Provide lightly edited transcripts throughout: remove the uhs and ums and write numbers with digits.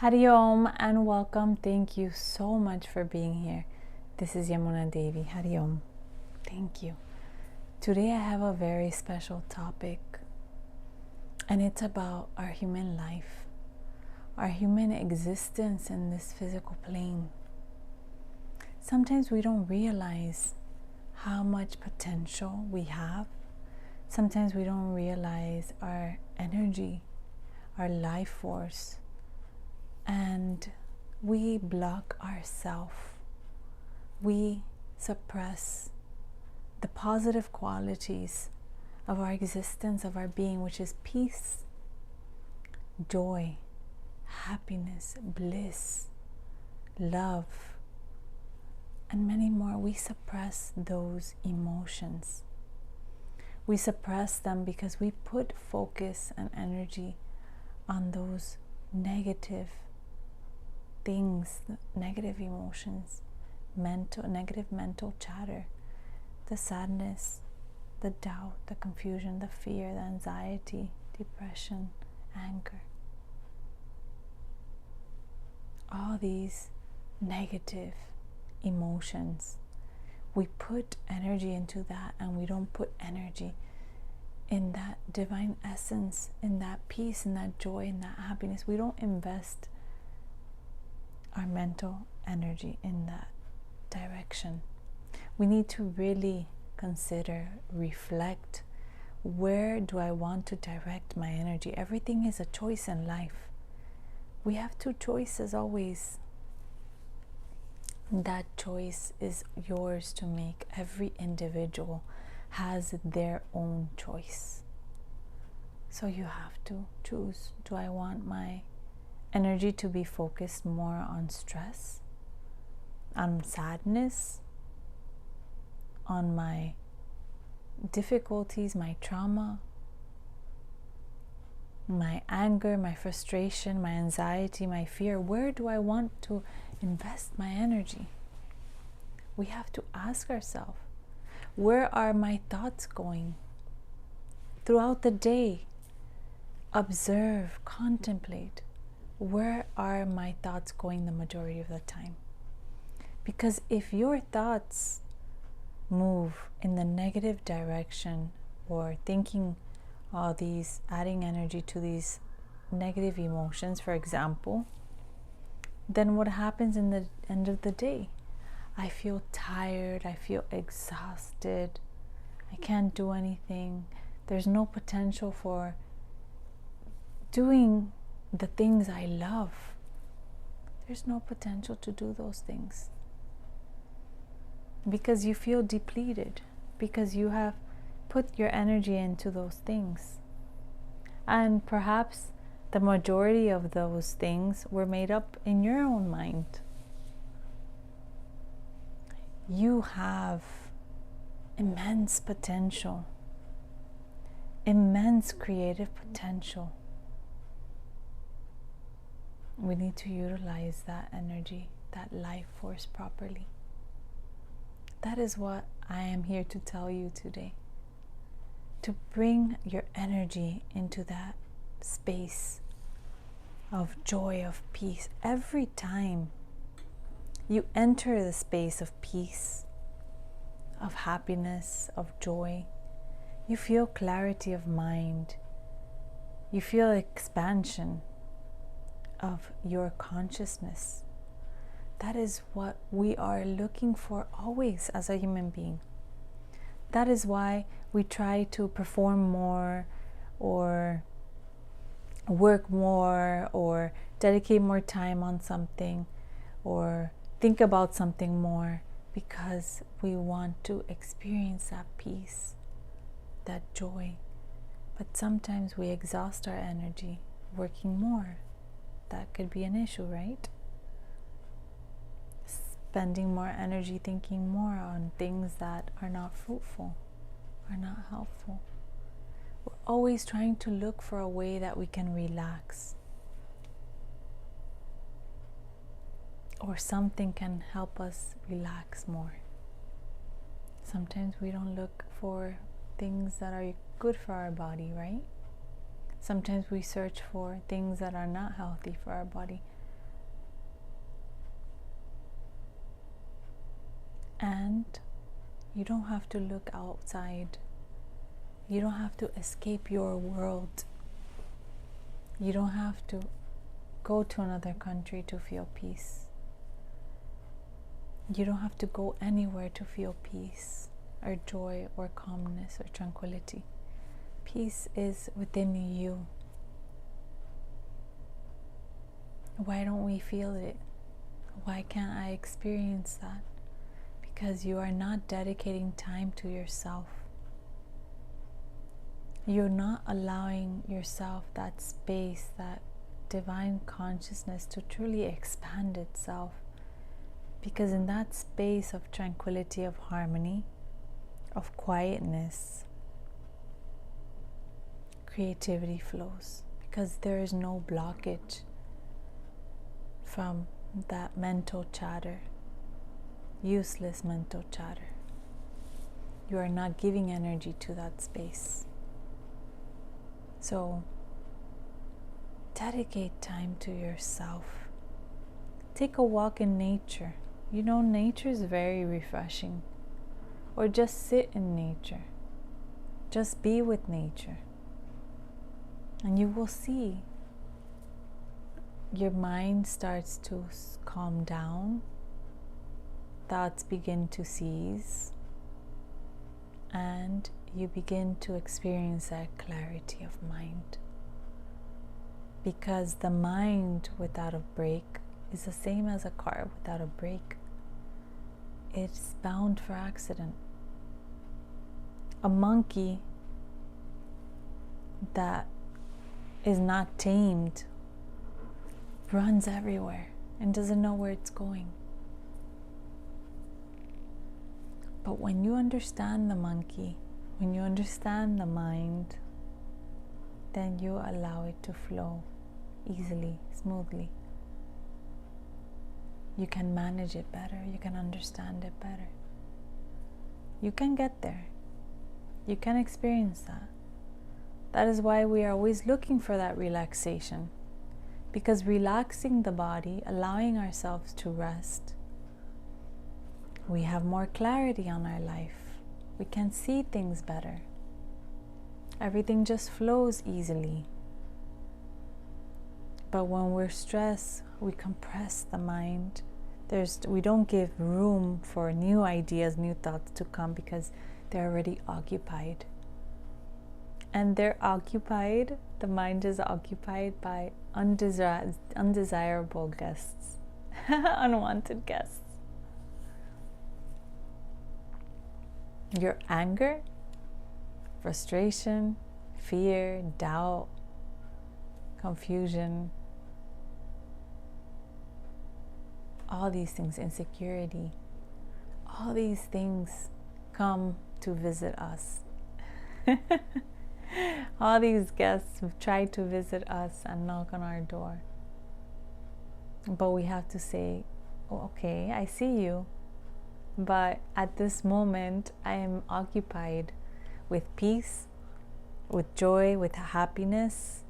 Hari Om and welcome. Thank you so much for being here. This is Yamuna Devi. Hari Om. Thank you. Today I have a very special topic, and it's about our human life, our human existence in this physical plane. Sometimes we don't realize how much potential we have. Sometimes we don't realize our energy, our life force, and we block ourselves. We suppress the positive qualities of our existence, of our being, which is peace, joy, happiness, bliss, love, and many more. We suppress those emotions. We suppress them because we put focus and energy on those negative things, negative emotions, negative mental chatter, the sadness, the doubt, the confusion, the fear, the anxiety, depression, anger. All these negative emotions, we put energy into that, and we don't put energy in that divine essence, in that peace, in that joy, in that happiness. We don't invest our mental energy in that direction. We need to really consider, reflect, where do I want to direct my energy? Everything is a choice in life. We have two choices always. That choice is yours to make. Every individual has their own choice. So you have to choose. Do I want my energy to be focused more on stress, on sadness, on my difficulties, my trauma, my anger, my frustration, my anxiety, my fear? Where do I want to invest my energy? We have to ask ourselves, where are my thoughts going? Throughout the day, observe, contemplate. Where are my thoughts going the majority of the time? Because if your thoughts move in the negative direction, or thinking all these, adding energy to these negative emotions, for example, then what happens in the end of the day? I feel tired, I feel exhausted, I can't do anything. There's no potential for doing the things I love. There's no potential to do those things because you feel depleted, because you have put your energy into those things. And perhaps the majority of those things were made up in your own mind. You have immense potential, immense creative potential. We need to utilize that energy, that life force properly. That is what I am here to tell you today. To bring your energy into that space of joy, of peace. Every time you enter the space of peace, of happiness, of joy, you feel clarity of mind. You feel expansion of your consciousness. That is what we are looking for always as a human being. That is why we try to perform more, or work more, or dedicate more time on something, or think about something more, because we want to experience that peace, that joy. But sometimes we exhaust our energy working more. That could be an issue, right? Spending more energy thinking more on things that are not fruitful, are not helpful. We're always trying to look for a way that we can relax, or something can help us relax more. Sometimes we don't look for things that are good for our body, right? Sometimes we search for things that are not healthy for our body. And you don't have to look outside. You don't have to escape your world. You don't have to go to another country to feel peace. You don't have to go anywhere to feel peace or joy or calmness or tranquility. Peace is within you. Why don't we feel it? Why can't I experience that? Because you are not dedicating time to yourself. You're not allowing yourself that space, that divine consciousness to truly expand itself. Because in that space of tranquility, of harmony, of quietness, creativity flows. Because there is no blockage from that mental chatter, useless mental chatter. You are not giving energy to that space. So, dedicate time to yourself. Take a walk in nature. You know, nature is very refreshing. Or just sit in nature. Just be with nature. And you will see your mind starts to calm down. Thoughts begin to cease. And you begin to experience that clarity of mind. Because the mind without a brake is the same as a car without a brake. It's bound for accident. A monkey that is not tamed runs everywhere and doesn't know where it's going. But when you understand the monkey, when you understand the mind, then you allow it to flow easily, smoothly. You can manage it better. You can understand it better. You can get there. You can experience that. That is why we are always looking for that relaxation. Because relaxing the body, allowing ourselves to rest, we have more clarity on our life. We can see things better. Everything just flows easily. But when we're stressed, we compress the mind. We don't give room for new ideas, new thoughts to come because they're already occupied. And they're occupied, the mind is occupied by undesirable guests, unwanted guests. Your anger, frustration, fear, doubt, confusion, all these things, insecurity, all these things come to visit us. All these guests have tried to visit us and knock on our door. But we have to say, oh, okay, I see you. But at this moment, I am occupied with peace, with joy, with happiness.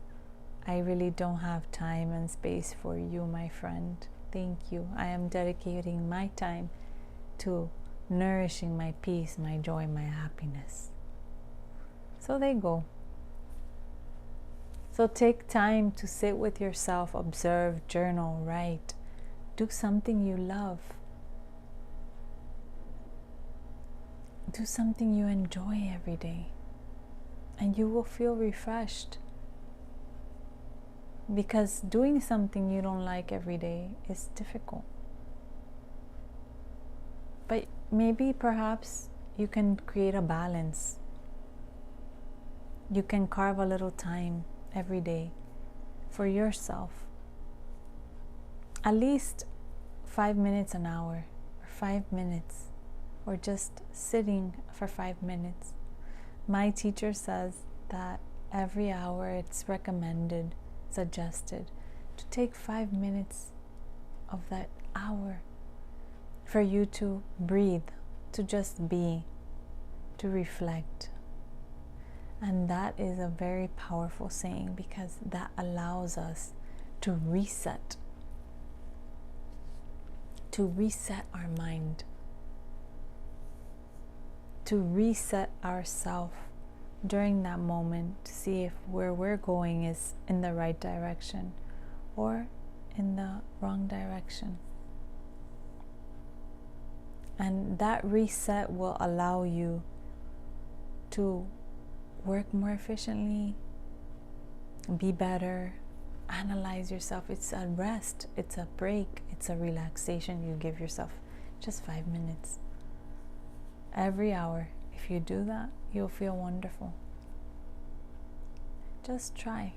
I really don't have time and space for you, my friend. Thank you. I am dedicating my time to nourishing my peace, my joy, my happiness. So they go. So take time to sit with yourself, observe, journal, write. Do something you love. Do something you enjoy every day. And you will feel refreshed. Because doing something you don't like every day is difficult. But maybe perhaps you can create a balance. You can carve a little time every day for yourself. At least 5 minutes an hour, or 5 minutes, or just sitting for 5 minutes. My teacher says that every hour it's recommended, suggested to take 5 minutes of that hour for you to breathe, to just be, to reflect. And that is a very powerful saying because that allows us to reset our mind. to reset ourselves during that moment to see if where we're going is in the right direction or in the wrong direction. And that reset will allow you to work more efficiently, be better, analyze yourself. It's a rest, it's a break, it's a relaxation you give yourself. Just 5 minutes. Every hour. If you do that, you'll feel wonderful. Just try.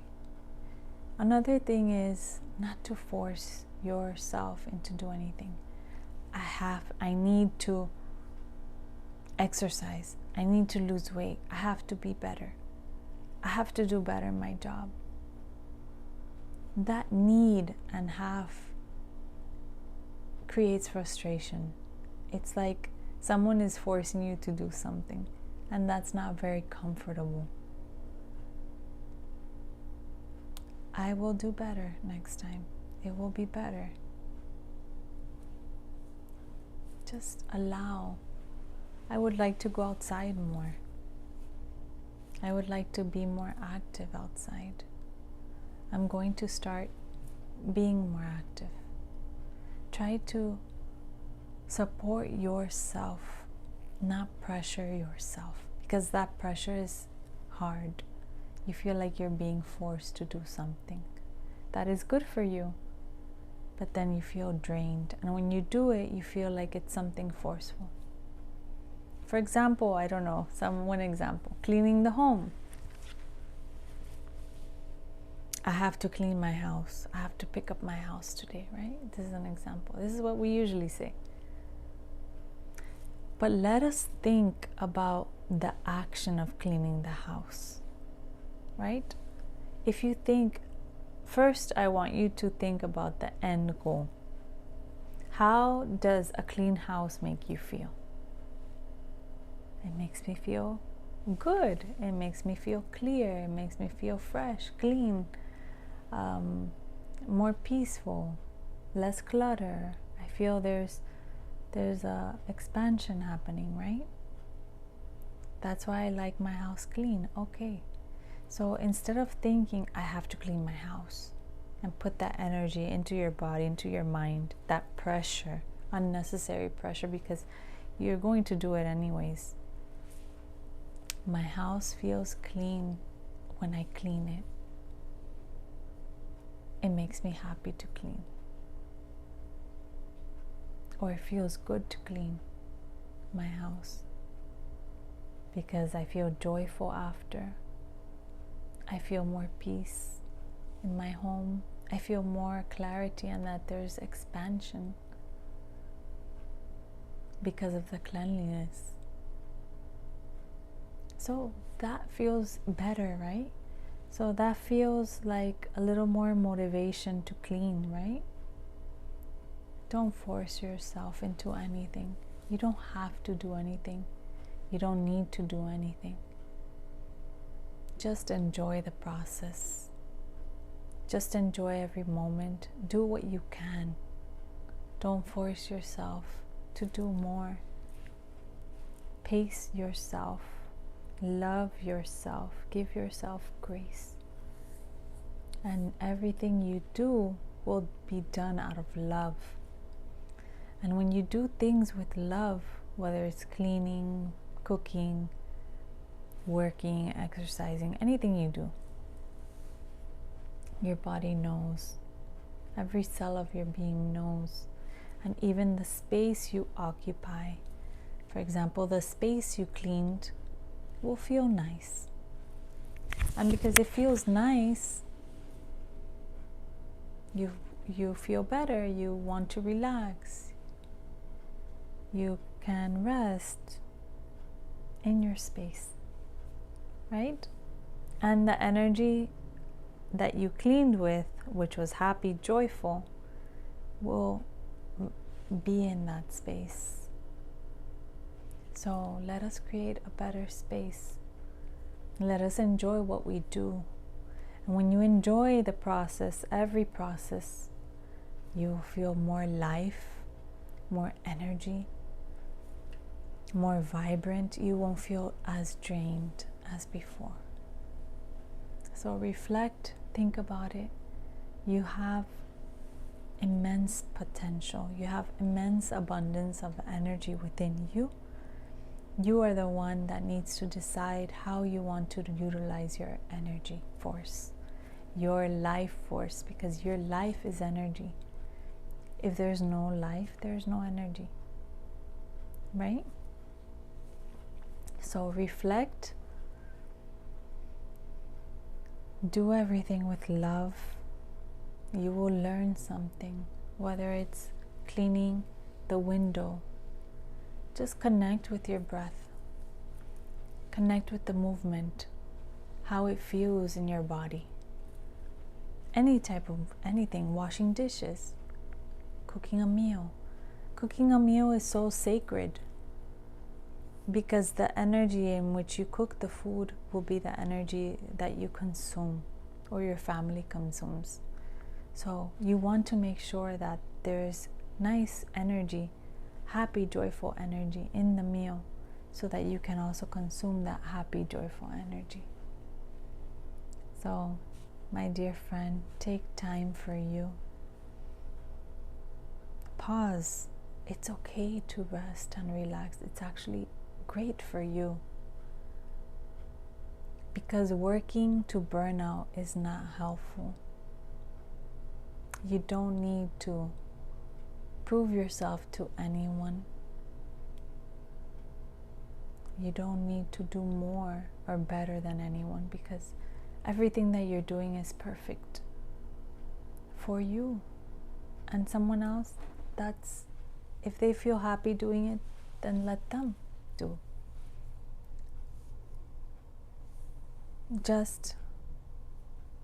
Another thing is not to force yourself into do anything. I need to exercise. I need to lose weight. I have to be better. I have to do better in my job. That need and have creates frustration. It's like someone is forcing you to do something, and that's not very comfortable. I will do better next time. It will be better. Just allow. I would like to go outside more. I would like to be more active outside. I'm going to start being more active. Try to support yourself, not pressure yourself, because that pressure is hard. You feel like you're being forced to do something that is good for you, but then you feel drained. And when you do it, you feel like it's something forceful. For example, I don't know, one example, cleaning the home. I have to clean my house. I have to pick up my house today, right? This is an example. This is what we usually say. But let us think about the action of cleaning the house, right? If you think, first I want you to think about the end goal. How does a clean house make you feel? It makes me feel good. It makes me feel clear. It makes me feel fresh, clean, more peaceful, less clutter. I feel there's a expansion happening, right? That's why I like my house clean. Okay. So instead of thinking I have to clean my house and put that energy into your body, into your mind, that pressure, unnecessary pressure, because you're going to do it anyways. My house feels clean when I clean it. It makes me happy to clean. Or it feels good to clean my house because I feel joyful after. I feel more peace in my home. I feel more clarity and that there's expansion because of the cleanliness. So that feels better, right? So that feels like a little more motivation to clean, right? Don't force yourself into anything. You don't have to do anything. You don't need to do anything. Just enjoy the process. Just enjoy every moment. Do what you can. Don't force yourself to do more. Pace yourself. Love yourself. Give yourself grace. And everything you do will be done out of love. And when you do things with love, whether it's cleaning, cooking, working, exercising, anything you do, your body knows. Every cell of your being knows. And even the space you occupy, for example, the space you cleaned will feel nice. And because it feels nice, you feel better, you want to relax. You can rest in your space, right? And the energy that you cleaned with, which was happy, joyful, will be in that space. So let us create a better space. Let us enjoy what we do. And when you enjoy the process, every process, you feel more life, more energy. more vibrant. You won't feel as drained as before. So reflect, think about it. You have immense potential. You have immense abundance of energy within you. You are the one that needs to decide how you want to utilize your energy force, your life force, because your life is energy. If there's no life, there's no energy, right? So reflect, do everything with love. You will learn something, whether it's cleaning the window. Just connect with your breath. Connect with the movement, how it feels in your body. Any type of anything, washing dishes, cooking a meal. Cooking a meal is so sacred because the energy in which you cook the food will be the energy that you consume or your family consumes. So you want to make sure that there's nice energy, happy, joyful energy in the meal so that you can also consume that happy, joyful energy. So, my dear friend, take time for you. Pause. It's okay to rest and relax. It's actually great for you. Because working to burn out is not helpful. You don't need to prove yourself to anyone. You don't need to do more or better than anyone because everything that you're doing is perfect for you. And someone else, that's, if they feel happy doing it, then let them do. Just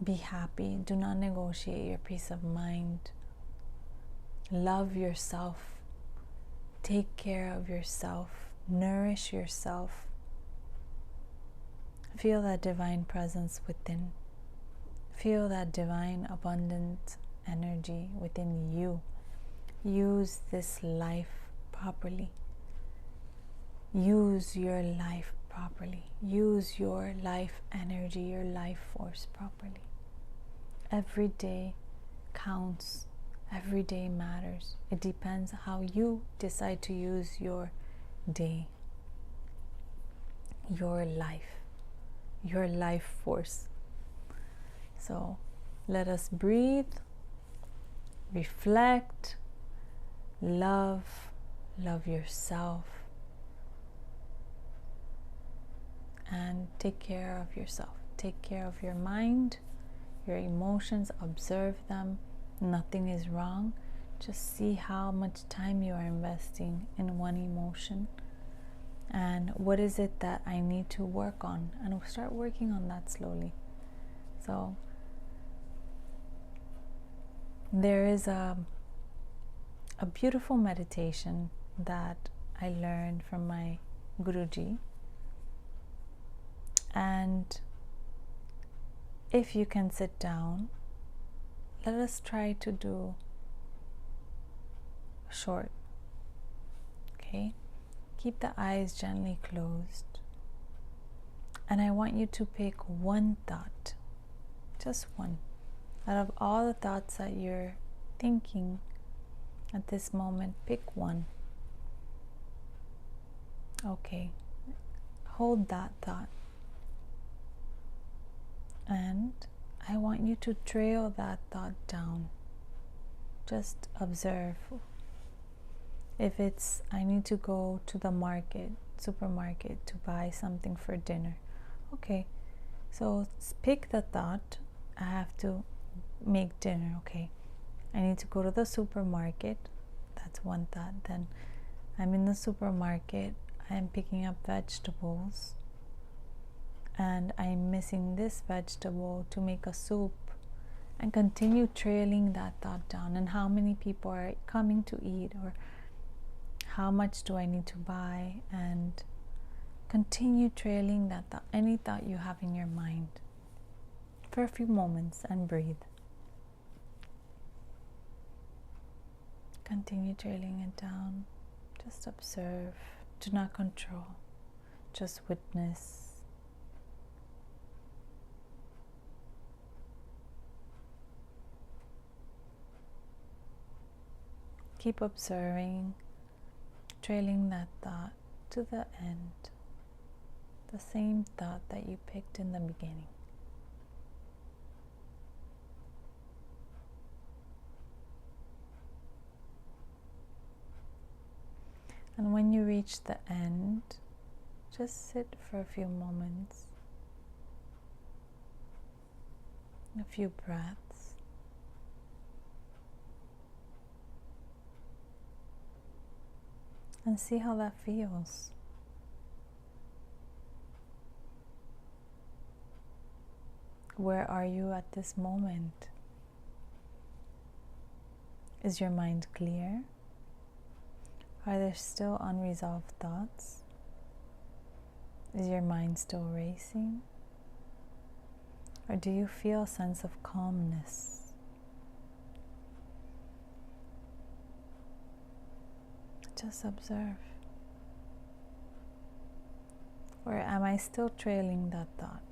be happy. Do not negotiate your peace of mind. Love yourself. Take care of yourself. Nourish yourself. Feel that divine presence within. Feel that divine abundant energy within you. Use this life properly. Use your life properly. Use your life energy, your life force properly. Every day counts. Every day matters. It depends how you decide to use your day, your life force. So let us breathe, reflect, love yourself, and take care of yourself. Take care of your mind, your emotions, observe them. Nothing is wrong. Just see how much time you are investing in one emotion and what is it that I need to work on, and we'll start working on that slowly. So there is a beautiful meditation that I learned from my Guruji, and if you can sit down, let us try to do short. Okay? Keep the eyes gently closed. And I want you to pick one thought, just one. Out of all the thoughts that you're thinking at this moment, pick one. Okay. Hold that thought. And I want you to trail that thought down. Just observe. If it's, I need to go to the supermarket to buy something for dinner. Okay, so pick the thought, I have to make dinner. Okay, I need to go to the supermarket. That's one thought. Then I'm in the supermarket, I am picking up vegetables, and I'm missing this vegetable to make a soup, and continue trailing that thought down. And how many people are coming to eat, or how much do I need to buy, and continue trailing that thought, any thought you have in your mind, for a few moments, and breathe. Continue trailing it down. Just observe, Do not control, just witness. Keep observing, trailing that thought to the end, the same thought that you picked in the beginning. And when you reach the end, just sit for a few moments, a few breaths, and see how that feels. Where are you at this moment? Is your mind clear? Are there still unresolved thoughts? Is your mind still racing? Or do you feel a sense of calmness? Just observe. Or am I still trailing that thought?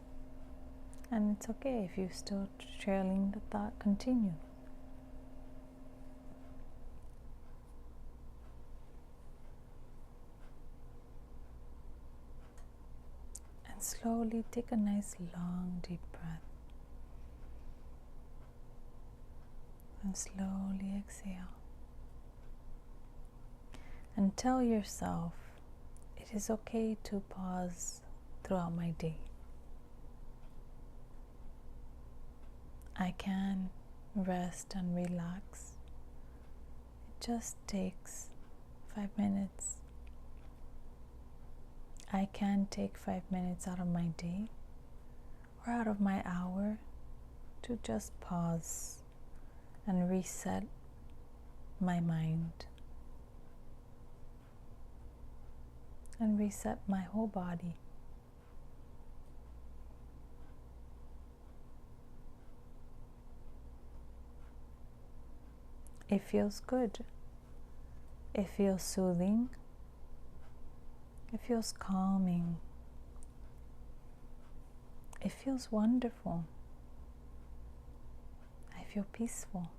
And it's okay if you're still trailing the thought, continue. And slowly take a nice long deep breath. And slowly exhale. And tell yourself, it is okay to pause throughout my day. I can rest and relax. It just takes 5 minutes. I can take 5 minutes out of my day or out of my hour to just pause and reset my mind and reset my whole body. It feels good. It feels soothing. It feels calming. It feels wonderful. I feel peaceful.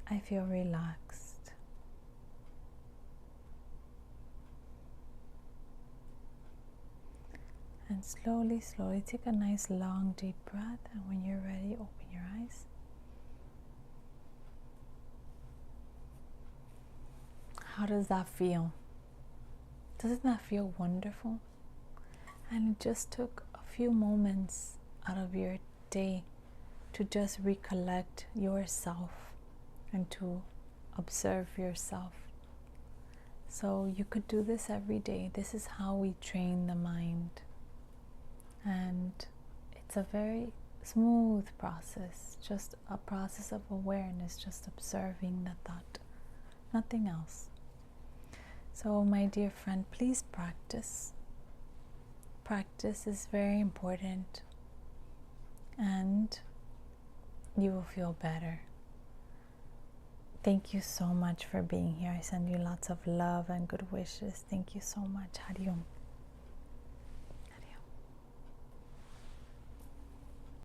I feel relaxed. And slowly, slowly take a nice long deep breath, and when you're ready, open your eyes. How does that feel? Doesn't that feel wonderful? And it just took a few moments out of your day to just recollect yourself and to observe yourself. So you could do this every day. This is how we train the mind. And it's a very smooth process, just a process of awareness, just observing the thought, nothing else. So my dear friend, please practice. Practice is very important, and you will feel better. Thank you so much for being here. I send you lots of love and good wishes. Thank you so much. Hariom.